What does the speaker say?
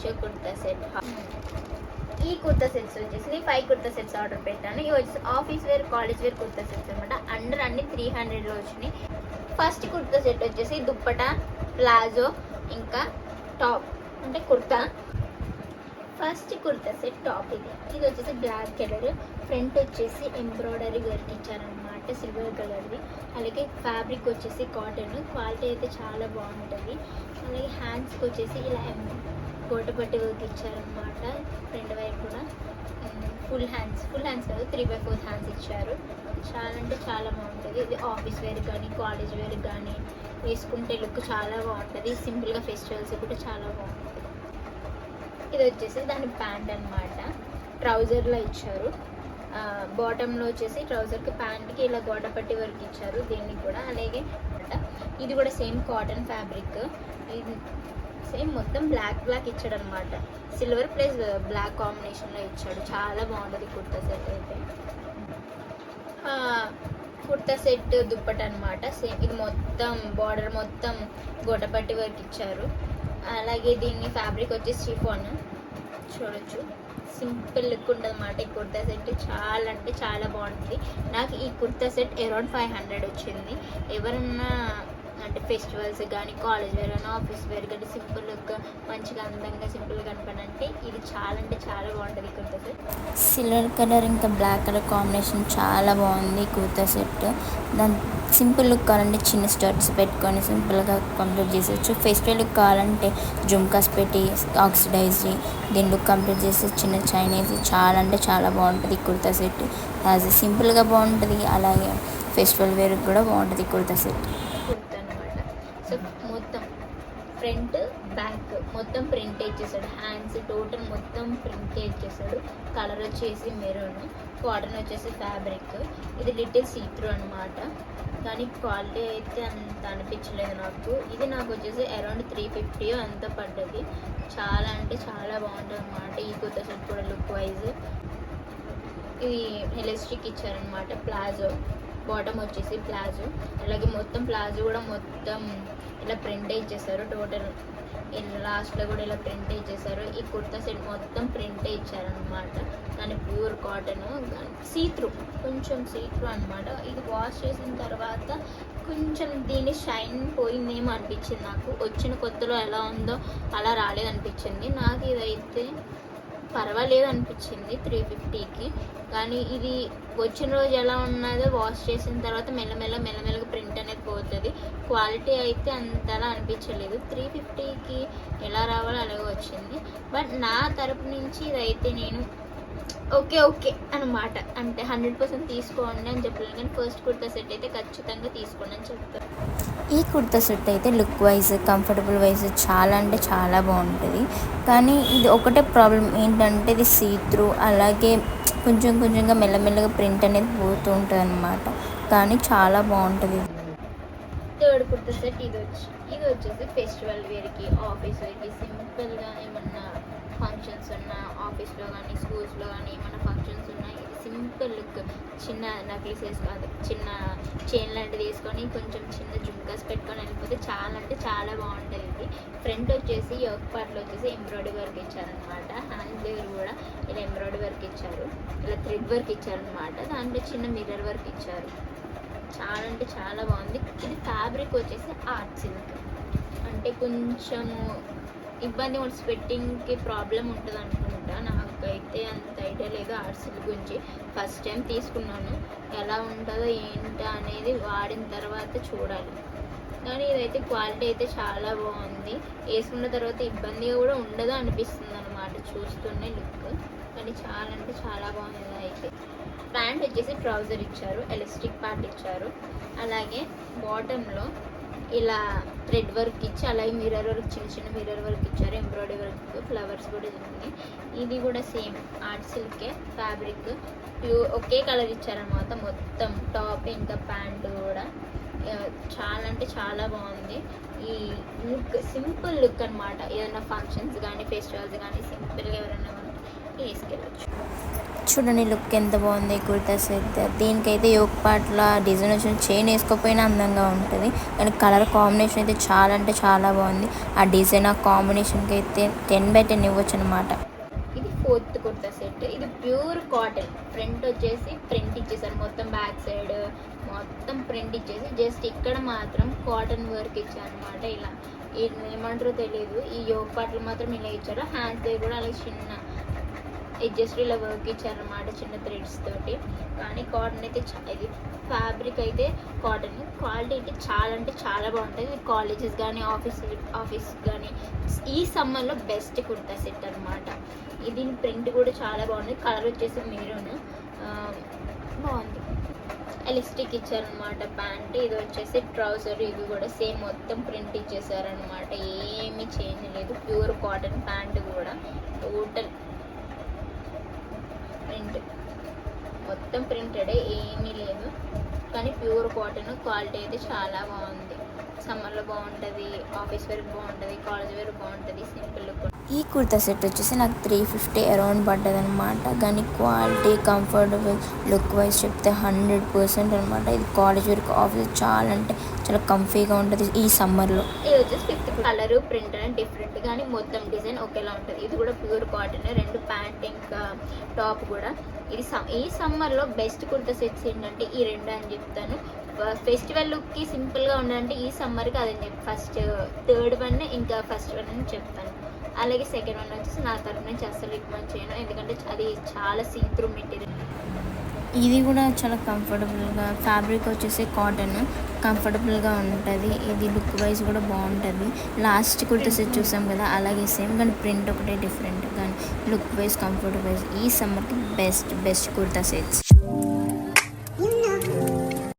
Meesho kurta set. ఈ kurta sets వచ్చేసి 5 kurta sets order పెట్టాను. ఇవి వచ్చేసి office wear, college wear kurta sets అనమాట. అండర్ అన్ని 300లో వచ్చినాయి. ఫస్ట్ కుర్తా సెట్ వచ్చేసి దుప్పటా, ప్లాజో, ఇంకా టాప్ అంటే kurta. First kurta set top ఇది వచ్చేసి బ్లాక్ కలర్. ఫ్రంట్ వచ్చేసి ఎంబ్రాయిడరీ వర్క్ ఇచ్చారనమాట, సిల్వర్ కలర్ది. అలాగే ఫ్యాబ్రిక్ వచ్చేసి కాటన్, క్వాలిటీ అయితే చాలా బాగుంటుంది. అలాగే హ్యాండ్స్కి వచ్చేసి ఇలా గోటపట్టి వర్క్ ఇచ్చారనమాట. రెండు వైపు కూడా ఫుల్ హ్యాండ్స్ కాదు, 3/4 హ్యాండ్స్ ఇచ్చారు. చాలా అంటే చాలా బాగుంటుంది. ఇది ఆఫీస్ వేర్ కానీ కాలేజ్ వేర్ కానీ వేసుకుంటే లుక్ చాలా బాగుంటుంది. సింపుల్గా ఫెస్టివల్స్ కూడా చాలా బాగుంటుంది. ఇది వచ్చేసి దాని ప్యాంట్ అనమాట, ట్రౌజర్లో ఇచ్చారు. బాటంలో వచ్చేసి ట్రౌజర్కి ప్యాంట్కి ఇలా గోడపట్టి వర్క్ ఇచ్చారు దీన్ని కూడా. అలాగే ఇది కూడా సేమ్ కాటన్ ఫ్యాబ్రిక్, ఇది సేమ్ మొత్తం బ్లాక్ ఇచ్చాడు అనమాట. సిల్వర్ ప్లస్ బ్లాక్ కాంబినేషన్లో ఇచ్చాడు. చాలా బాగుంటుంది కుర్తా సెట్ అయితే. కుర్తా సెట్ దుప్పట అనమాట. సేమ్ ఇది మొత్తం బార్డర్ మొత్తం గోడపట్టి వర్క్ ఇచ్చారు. అలాగే దీన్ని ఫ్యాబ్రిక్ వచ్చేసి షిఫాన్, చూడొచ్చు. సింపుల్ లుక్ ఉంటుంది అన్నమాట ఈ కుర్తా సెట్. చాలా అంటే చాలా బాగుంటుంది. నాకు ఈ కుర్తా సెట్ అరౌండ్ 500 వచ్చింది. ఎవరన్నా అంటే ఫెస్టివల్స్ కానీ కాలేజ్ వేర్ కానీ ఆఫీస్ వేర్ కానీ సింపుల్ లుక్ మంచిగా అందంగా సింపుల్గా కనపడంటే ఇది చాలా అంటే చాలా బాగుంటుంది ఈ కుర్తా సెట్. సిల్వర్ కలర్ ఇంకా బ్లాక్ కలర్ కాంబినేషన్ చాలా బాగుంది కుర్తా సెట్. దాని సింపుల్ లుక్ కావాలంటే చిన్న స్టర్ట్స్ పెట్టుకొని సింపుల్గా కంప్లీట్ చేసేయచ్చు. ఫెస్టివల్ లుక్ కావాలంటే జుమ్కాస్ పెట్టి ఆక్సిడైజ్ దీని లుక్ కంప్లీట్ చేసి చిన్న చైనీస్ చాలా అంటే చాలా బాగుంటుంది కుర్తా సెట్. యాజ్ సింపుల్గా బాగుంటుంది, అలాగే ఫెస్టివల్ వేర్ కూడా బాగుంటుంది కుర్తా సెట్. కుర్తా అనమాట. సో మొత్తం ఫ్రంట్ బ్యాక్ మొత్తం ప్రింట్ ఇచ్చేసాడు. హ్యాండ్స్ టోటల్ మొత్తం ప్రింట్ ఇచ్చేసాడు. కలర్ వచ్చేసి మెరూన్, కాటన్ వచ్చేసి ఫ్యాబ్రిక్. ఇది లిటిల్ సీత్రూ అనమాట, కానీ క్వాలిటీ అయితే అంత అనిపించలేదు నాకు. ఇది నాకు వచ్చేసి అరౌండ్ 350 అంత పడ్డది. చాలా అంటే చాలా బాగుంటుంది అనమాట ఈ కుర్తా సెట్ కూడా లుక్ వైజ్. ఇది ఎలాస్టిక్ ఇచ్చారనమాట. ప్లాజో బాటమ్ వచ్చేసి ప్లాజో, అలాగే మొత్తం ప్లాజో కూడా మొత్తం ఇలా ప్రింట్ ఇచ్చేసారు. టోటల్ లాస్ట్లో కూడా ఇలా ప్రింట్ ఇచ్చేసారు. ఈ కుర్తా సెట్ మొత్తం ప్రింటే ఇచ్చారనమాట. దాని ప్యూర్ కాటన్, సీత్రూ, కొంచెం సీత్రూ అనమాట. ఇది వాష్ చేసిన తర్వాత కొంచెం దీని షైన్ పోయిందేమో అనిపించింది నాకు. వచ్చిన కొత్తలో ఎలా ఉందో అలా రాలేదనిపించింది నాకు. ఇదైతే పర్వాలేదు అనిపించింది 350కి. కానీ ఇది వచ్చిన రోజు ఎలా ఉన్నదో వాష్ చేసిన తర్వాత మెల్లమెల్లగా ప్రింట్ అనేది పోతుంది. క్వాలిటీ అయితే అంతలా అనిపించలేదు. 350కి ఎలా రావాలో అలాగే వచ్చింది. బట్ నా తరపు నుంచి ఇదైతే నేను ఓకే అనమాట. అంటే 100% తీసుకోండి అని చెప్పలేను, కానీ ఫస్ట్ కుర్తా సెట్ అయితే ఖచ్చితంగా తీసుకోండి అని చెప్తాను. ఈ కుర్తా సెట్ అయితే లుక్ వైజ్ కంఫర్టబుల్ వైజ్ చాలా అంటే చాలా బాగుంటుంది. కానీ ఇది ఒకటే ప్రాబ్లం ఏంటంటే ఇది సీత్రూ, అలాగే కొంచెంగా మెల్లమెల్లగా ప్రింట్ అనేది పోతూ ఉంటుంది అనమాట. కానీ చాలా బాగుంటుంది. థర్డ్ కుర్తా సెట్ ఇది వచ్చేసి ఫెస్టివల్ వేర్కి, ఆఫీస్ వేర్కి, సింపుల్గా ఏమన్నా ఫంక్షన్స్ ఉన్నా ఆఫీస్లో కానీ స్కూల్స్లో కానీ ఏమైనా ఫంక్షన్స్ ఉన్నా ఇది సింపుల్ లుక్. చిన్న నెక్లెసెస్ కాదు, చిన్న చైన్ లాంటిది వేసుకొని కొంచెం చిన్న జుమ్కాస్ పెట్టుకొని వెళ్ళిపోతే చాలా అంటే చాలా బాగుంటుంది ఇది. ఫ్రంట్ వచ్చేసి యోక్ పార్ట్లో వచ్చేసి ఎంబ్రాయిడరీ వర్క్ ఇచ్చారనమాట. హ్యాండ్స్ దగ్గర కూడా ఇలా ఎంబ్రాయిడరీ వర్క్ ఇచ్చారు, ఇలా థ్రెడ్ వర్క్ ఇచ్చారనమాట. దాంట్లో చిన్న మిర్రర్ వర్క్ ఇచ్చారు. చాలా అంటే చాలా బాగుంది. ఇది ఫ్యాబ్రిక్ వచ్చేసి ఆర్ట్ సిల్క్, అంటే కొంచెము ఇబ్బంది ఉంటుంది, స్వెట్టింగ్కి ప్రాబ్లం ఉంటుంది అనుకుంటా. నాకైతే అంత ఐడియా లేదు ఆర్ట్ సిల్క్ గురించి. ఫస్ట్ టైం తీసుకున్నాను, ఎలా ఉంటుందో ఏంటో అనేది వాడిన తర్వాత చూడాలి. కానీ ఇదైతే క్వాలిటీ అయితే చాలా బాగుంది. వేసుకున్న తర్వాత ఇబ్బందిగా కూడా ఉండదు అనిపిస్తుంది అనమాట చూస్తూనే లుక్. కానీ చాలా అంటే చాలా బాగుంది అయితే. ప్యాంట్ వచ్చేసి ట్రౌజర్ ఇచ్చారు, ఎలాస్టిక్ పార్ట్ ఇచ్చారు. అలాగే బాటంలో ఇలా థ్రెడ్ వర్క్ ఇచ్చి, అలాగే మిర్రర్ వర్క్, చిన్న మిర్రర్ వర్క్ ఇచ్చారు. ఎంబ్రాయిడరీ వర్క్, ఫ్లవర్స్ కూడా ఉంది. ఇది కూడా సేమ్ ఆర్ట్ సిల్కే ఫ్యాబ్రిక్, ఒకే కలర్ ఇచ్చారనమాట. మొత్తం టాప్ ఇంకా ప్యాంట్ కూడా చాలా అంటే చాలా బాగుంది. ఈ లుక్ సింపుల్ లుక్ అనమాట. ఏదైనా ఫంక్షన్స్ కానీ ఫెస్టివల్స్ కానీ సింపుల్గా ఎవరైనా వేసుకెళ్ళచ్చు. చూడండి లుక్ ఎంత బాగుంది కుర్తా సెట్. దీనికైతే యోక్ పార్ట్ల డిజైన్ వచ్చిన చైన్ వేసుకోకపోయినా అందంగా ఉంటుంది, కానీ కలర్ కాంబినేషన్ అయితే చాలా అంటే చాలా బాగుంది. ఆ డిజైన్ ఆ కాంబినేషన్కి అయితే 10/10 ఇవ్వచ్చు అనమాట. ఇది 4th కుర్తా సెట్. ఇది ప్యూర్ కాటన్. ఫ్రంట్ వచ్చేసి ప్రింట్ ఇచ్చేసారు, మొత్తం బ్యాక్ సైడ్ మొత్తం ప్రింట్ ఇచ్చేసి జస్ట్ ఇక్కడ మాత్రం కాటన్ వర్క్ ఇచ్చారు అనమాట. ఇలా ఏమంటారో తెలియదు, ఈ యోగ్ పార్ట్లు మాత్రం ఇలా ఇచ్చారు. హ్యాండ్స్ దగ్గర కూడా అలాగే చిన్న జస్ట్ ఇలా వర్క్ ఇచ్చారనమాట చిన్న థ్రెడ్స్ తోటి. కానీ కాటన్ అయితే ఇది ఫ్యాబ్రిక్ అయితే కాటన్ క్వాలిటీ అయితే చాలా అంటే చాలా బాగుంటుంది. ఇది కాలేజెస్ కానీ ఆఫీస్ కానీ ఈ సమ్మర్లో బెస్ట్ కుర్తా సెట్ అనమాట. దీని ప్రింట్ కూడా చాలా బాగుంది. కలర్ వచ్చేసి మెరూన్ బాగుంది. ఎలాస్టిక్ ఇచ్చారనమాట ప్యాంట్. ఇది వచ్చేసి ట్రౌజర్, ఇది కూడా సేమ్ మొత్తం ప్రింట్ ఇచ్చేసారనమాట. ఏమీ చేంజ్ లేదు. ప్యూర్ కాటన్ ప్యాంట్ కూడా టోటల్ ప్రింట్, మొత్తం ప్రింటెడే, ఏమీ లేదు. కానీ ప్యూర్ కాటన్ క్వాలిటీ అయితే చాలా బాగుంది. సమ్మర్లో బాగుంటుంది, ఆఫీస్ వేర్ బాగుంటుంది, కాలేజ్ వేర్ బాగుంటుంది, సింపుల్ లుక్. ఈ కుర్తా సెట్ వచ్చేసి నాకు 350 అరౌండ్ పడ్డది అనమాట. కానీ క్వాలిటీ కంఫర్టబుల్ లుక్ వైజ్ చెప్తే 100% అనమాట. ఇది కాలేజ్ వరకు ఆఫీస్ చాలా అంటే చాలా కంఫీగా ఉంటుంది ఈ సమ్మర్లో. ఇది వచ్చేసి 5th కలర్ ప్రింట్ అనేది డిఫరెంట్, కానీ మొత్తం డిజైన్ ఒకేలా ఉంటుంది. ఇది కూడా ప్యూర్ కాటన్, 2 ప్యాంట్ ఇంకా టాప్ కూడా. ఇది ఈ సమ్మర్లో బెస్ట్ కుర్తా సెట్స్ ఏంటంటే ఈ 2 అని చెప్తాను. ఫెస్టివల్ లుక్కి సింపుల్గా ఉండాలంటే ఈ సమ్మర్కి అదని చెప్పి ఫస్ట్ 3rd వన్ ఇంకా ఫస్ట్ వన్ అని చెప్తాను. అలాగే సెకండ్ వన్ వచ్చేసి నా తరఫు నుంచి అస్సలు రికమెండ్ చేయను, ఎందుకంటే అది చాలా సీత్రూ మెటీరియల్. ఇది కూడా చాలా కంఫర్టబుల్గా, ఫ్యాబ్రిక్ వచ్చేసి కాటన్ కంఫర్టబుల్గా ఉంటుంది. ఇది లుక్ వైజ్ కూడా బాగుంటుంది. లాస్ట్ కుర్తా సెట్ చూసాం కదా, అలాగే సేమ్, కానీ ప్రింట్ ఒకటే డిఫరెంట్, కానీ లుక్ వైజ్ కంఫర్ట్ వైజ్ ఈ సమ్మర్కి బెస్ట్ కుర్తా సెట్స్.